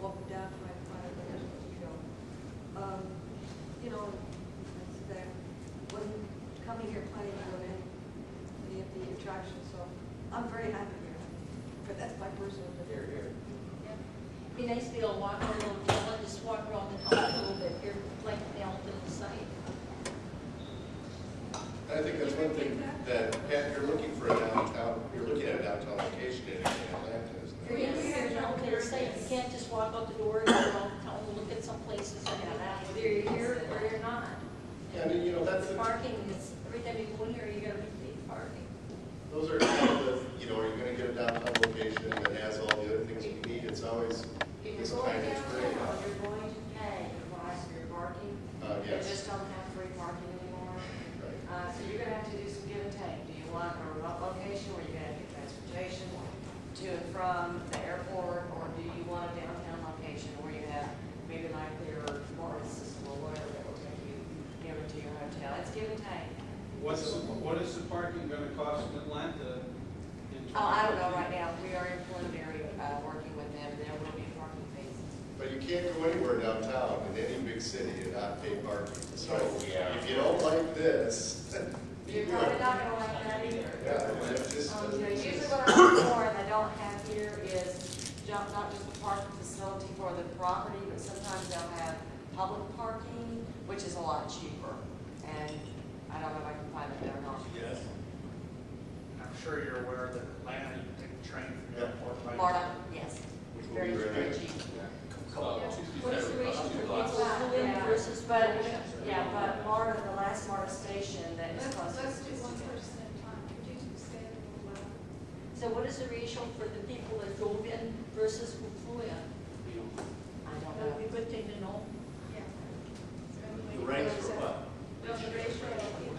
walk down to my private, but that's what you go. You know, it's that wasn't coming here planning to go in any of the attractions, so I'm very happy here. But that's my personal opinion. Be nice to be able to walk around the town, just walk around the town a little bit, here, like the elephant in the sight. I think that's one thing that, Pat, you're looking for a downtown, you're looking at a downtown location in Atlanta, isn't it? Yes, there's an elephant in the sight, you can't just walk out the door and go around the town and look at some places and have that, whether you're here or you're not. Yeah, I mean, you know, that's, The parking is, every time you go in here, you gotta be paid parking. those are kind of the, you know, are you gonna get a downtown location that has all the other things you need? It's always, If this you're kind going of great. downtown, you're going to pay for your parking. You Yes. just don't have free parking anymore. Right. So you're gonna have to do some give and take. Do you want a remote location where you're gonna have your transportation to and from the airport, or do you want a downtown location where you have maybe like your water system or whatever that will take you nearer to your hotel? It's give and take. What is the parking gonna cost in Atlanta? Oh, I don't know right now. We are in preliminary, working with them, and there will be parking fees. But you can't go anywhere downtown in any big city and not pay parking. So if you don't like this, You're probably not gonna like that either. yeah, it's just, You know, usually what I look for and I don't have here is not just a parking facility for the property, but sometimes they'll have public parking, which is a lot cheaper. And I don't know if I can find it there or not. Yes. I'm sure you're aware that Atlanta, you can take a train from the airport right. Florida, yes, which will very, be very very cheap. What is the ratio for people who live Yeah, versus? but, yeah, but Florida, the last Florida station that is closest. Let's do one person at a time. Could you say it a little louder? So what is the ratio for the people that drove in versus who flew in? I don't That would be know. a good thing to know. Yeah. The ranks for what? No, the ratio of people.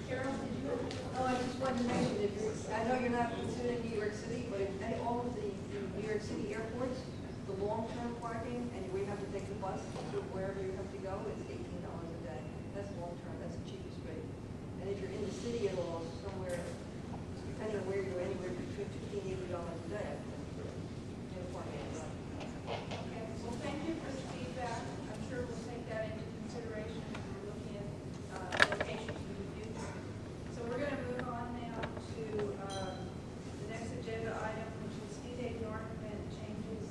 Carol, did you? Oh, I just wanted to mention, if you're, I know you're not considering New York City, but if all of the New York City airports, the long-term parking, and we have to take the bus to wherever you have to go, it's $18 a day. That's long-term, that's the cheapest rate. And if you're in the city at all, somewhere, depending on where you're, anywhere between $15 and $80 a day. Uniform. Okay, well, thank you for the feedback. I'm sure we'll take that into consideration when we're looking at locations for the youth. So we're going to move on now to the next agenda item, which is D-Day North event changes.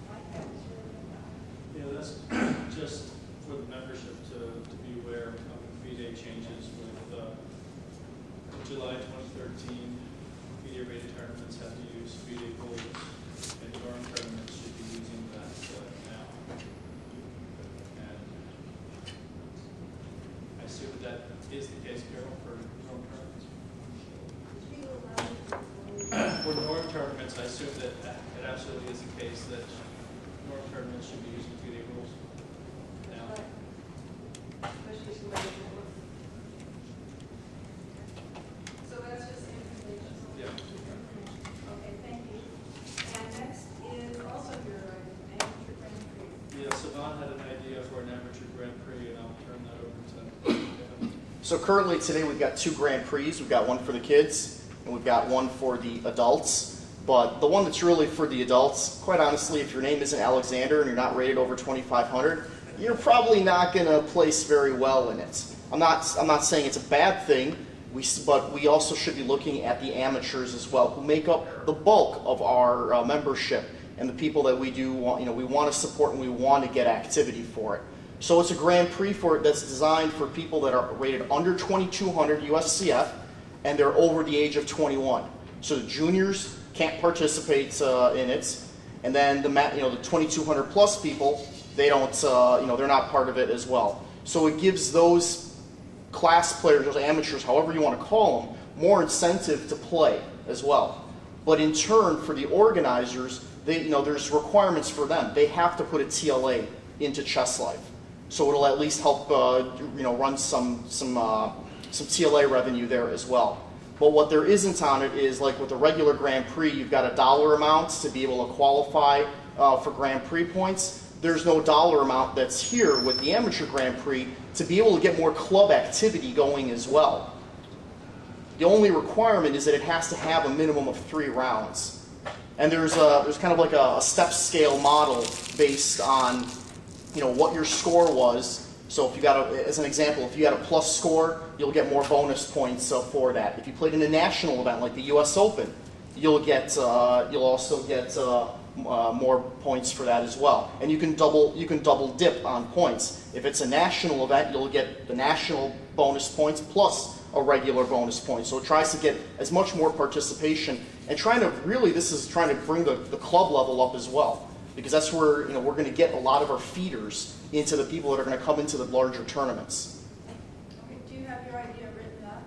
Mike, that was really about. Yeah, that's just for the membership to be aware of the fee day changes with July 2013. Fee day rated tournaments have to use fee day goals, and dorm tournaments should be using that now. And I assume that is the case, Carol, for dorm tournaments. For norm tournaments, I assume that it absolutely is the case that norm tournaments should be using fee day rules now. Especially somebody who works. So that's just information. Yeah. Okay, thank you. And next is also your amateur Grand Prix. Yeah, Savant had an idea for an amateur Grand Prix, and I'll turn that over to Kevin. So currently today we've got 2 Grand Prix. We've got one for the kids and we've got one for the adults. But the one that's really for the adults, quite honestly, if your name isn't Alexander and you're not rated over 2,500, you're probably not going to place very well in it. I'm not saying it's a bad thing, but we also should be looking at the amateurs as well, who make up the bulk of our membership and the people that we do want, we want to support and we want to get activity for it. So it's a Grand Prix for it that's designed for people that are rated under 2,200 USCF and they're over the age of 21. So the juniors can't participate in it, and then the 2,200 plus people, they don't, they're not part of it as well. So it gives those class players, those amateurs, however you want to call them, more incentive to play as well. But in turn, for the organizers, there's requirements for them. They have to put a TLA into Chess Life. So it'll at least help, run some TLA revenue there as well. But what there isn't on it is, like with the regular Grand Prix, you've got a dollar amount to be able to qualify for Grand Prix points. there's no dollar amount that's here with the Amateur Grand Prix to be able to get more club activity going as well. The only requirement is that it has to have a minimum of 3 rounds. And there's kind of like a step scale model based on, you know, what your score was. So if you got as an example, if you had a plus score, you'll get more bonus points for that. If you played in a national event like the US Open, you'll also get more points for that as well. And you can double dip on points. If it's a national event, you'll get the national bonus points plus a regular bonus point. So it tries to get as much more participation and this is trying to bring the club level up as well, because that's where, you know, we're going to get a lot of our feeders into the people that are going to come into the larger tournaments. Okay, do you have your idea written up?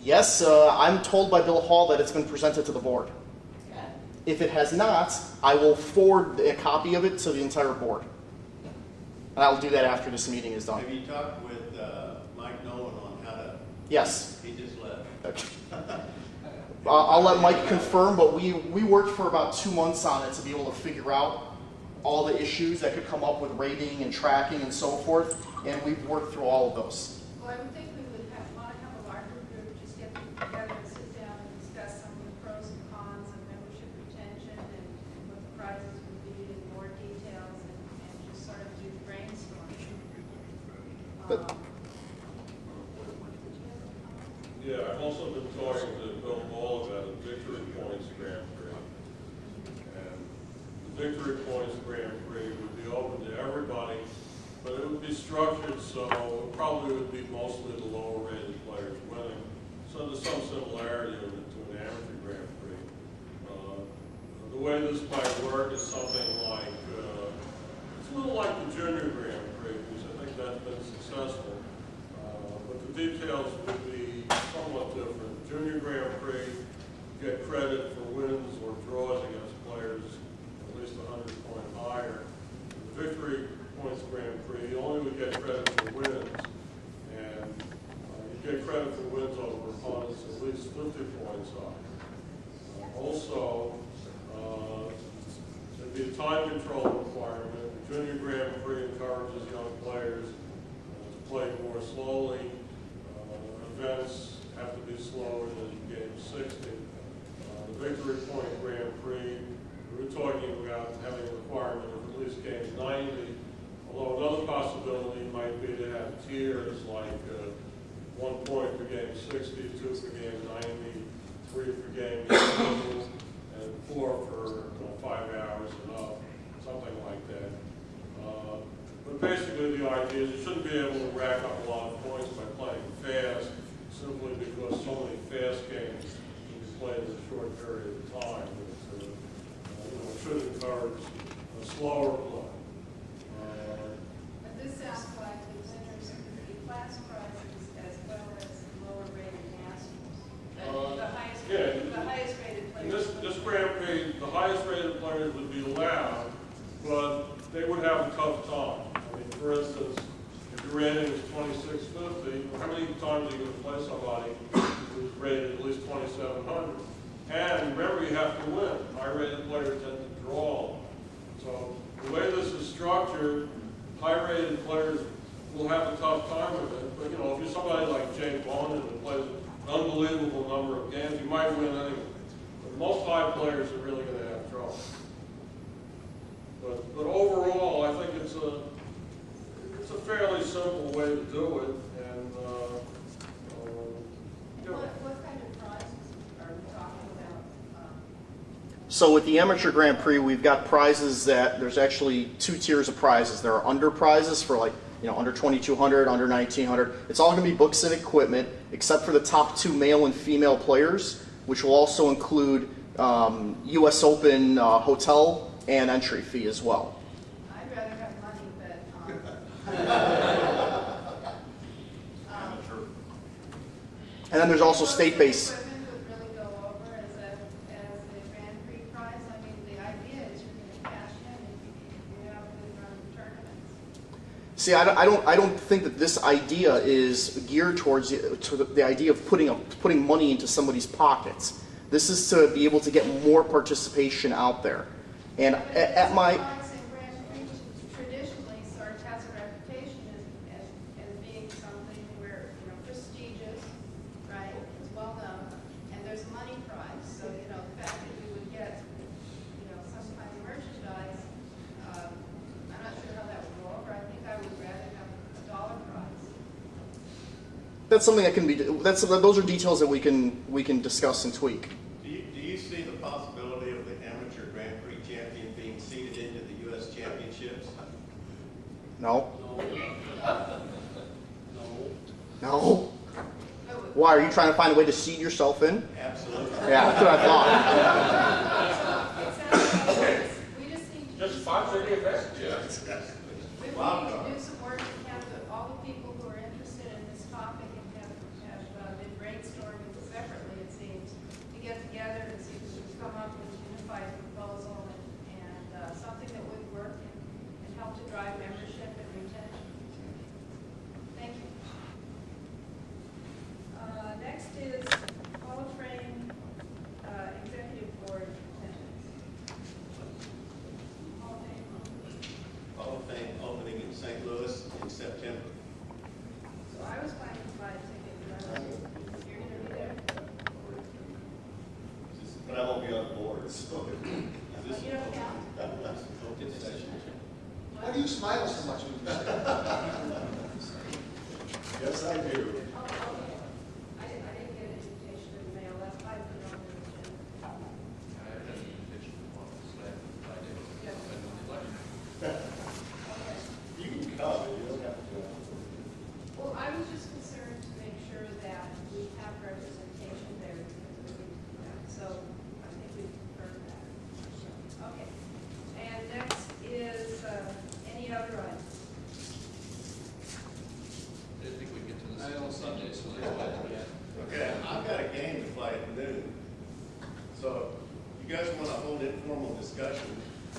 Yes, I'm told by Bill Hall that it's been presented to the board. Yeah. If it has not, I will forward a copy of it to the entire board. And I'll do that after this meeting is done. Have you talked with Mike Nolan on how to? Yes. He just left. Okay. I'll let Mike confirm, but we worked for about 2 months on it to be able to figure out all the issues that could come up with rating and tracking and so forth, and we've worked through all of those. Well, I would think we would want to have a larger group, just get them together and sit down and discuss some of the pros and cons of membership retention and what the prizes would be in more details and just sort of do brainstorming. But- Yeah, I've also been talking to Bill Ball about a Victory Points Grand Prix. And the Victory Points Grand Prix would be open to everybody, but it would be structured so it probably would be mostly the lower rated players winning. So there's some similarity to an amateur Grand Prix. The way this might work is something like, it's a little like the Junior Grand Prix, because I think that's been successful. But the details would be somewhat different. Junior Grand Prix, you get credit for wins or draws against players at least 100 points higher. The Victory Points Grand Prix, you only would get credit for wins, and you get credit for wins over opponents at least 50 points high. Also, there'd be a time control requirement. The Junior Grand Prix encourages young players to play more slowly. Events have to be slower than game 60. The Victory Point Grand Prix, we were talking about having a requirement of at least game 90, although another possibility might be to have tiers like 1 point for game 60, 2 for game 90, 3 for game 80, and 4 for 5 hours and up, something like that. But basically the idea is you shouldn't be able to rack up a lot of points by playing fast, simply because so many fast games can be played in a short period of time. It should encourage a slower play. But this sounds like the winners could be class prizes as well as lower rated nationals. The highest rated In players. this Grand Prix, the highest rated players would be allowed, but they would have a tough time. I mean, for instance, if your rating is 2650, how many times are you going to play somebody who's rated at least 2700? And remember, you have to win. High-rated players tend to draw. So the way this is structured, high-rated players will have a tough time with it. But, you know, if you're somebody like Jay Bonin who plays an unbelievable number of games, you might win anyway. But most high players are really going to have trouble. But overall, I think it's a fairly simple way to do it, and you know. What kind of prizes are we talking about? So with the Amateur Grand Prix, we've got prizes that there's actually 2 tiers of prizes. There are under prizes for, like, you know, under 2,200, under 1,900. It's all going to be books and equipment, except for the top 2 male and female players, which will also include US Open hotel and entry fee as well. I'd rather have money, but, And then there's also state-based. equipment would really go over as a Grand Prix prize. I mean, the idea is you're going to cash in if you have good run tournaments. See, I don't think that this idea is geared towards the idea of putting money into somebody's pockets. This is to be able to get more participation out there. And at my That's something that can be, those are details that we can discuss and tweak. Do you see the possibility of the amateur Grand Prix champion being seeded into the U.S. championships? No? No. No? Why, are you trying to find a way to seed yourself in? Absolutely. Yeah, that's what I thought. We just need to. Just sponsor the event. Yeah. We need to do some work and have all the people who are interested in this topic and have been brainstorming separately, it seems, to get together and see if we can come up with a unified proposal and something that would work and help to drive membership and retention. Thank you. Next is Hall of Fame Executive Board attendance. Hall of Fame. Hall of Fame opening in St. Louis in September. So I was planning to buy a ticket, but you're gonna be there? But I won't be on board, so. But you don't count? Why do you smile so much when you say that? Yes, I do. Oh, okay. I didn't get an invitation in the mail, that's why I put it on the agenda. Okay. You can come, you don't have to. Well, I was just concerned to make sure that we have representation there because we need to do that. So I think we confirmed that. Okay. And next is any other items? Okay, I've got a game to play at noon. So you guys want to hold informal discussion,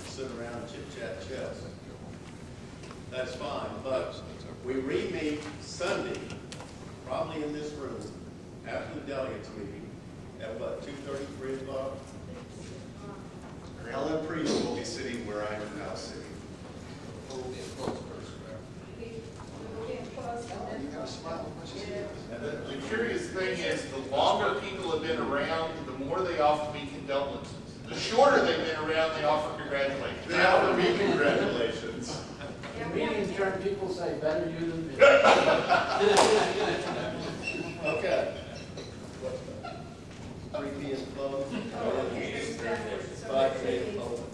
sit around, chit chat, chess. That's fine, but we re-meet Sunday, probably in this room, after the delegates meeting, at what, 2:30, 3 o'clock? Ellen Priest will be sitting where I am now sitting. We will get close and then. You gotta smile as much as you do. And the curious thing is, the longer people have been around, the more they offer me condolences. The shorter they've been around, they offer congratulations. They offer me congratulations. Yeah, The meetings turn, people say, better you than me. Okay. 3 p.m. close. So 5 we're p.m. doing open.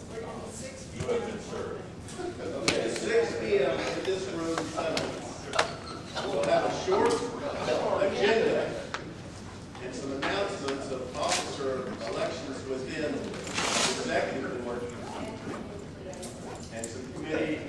6 You have been served. Okay, 6 p.m. in this room Sunday. We'll have a short agenda and some announcements of officer elections within the executive board and some committee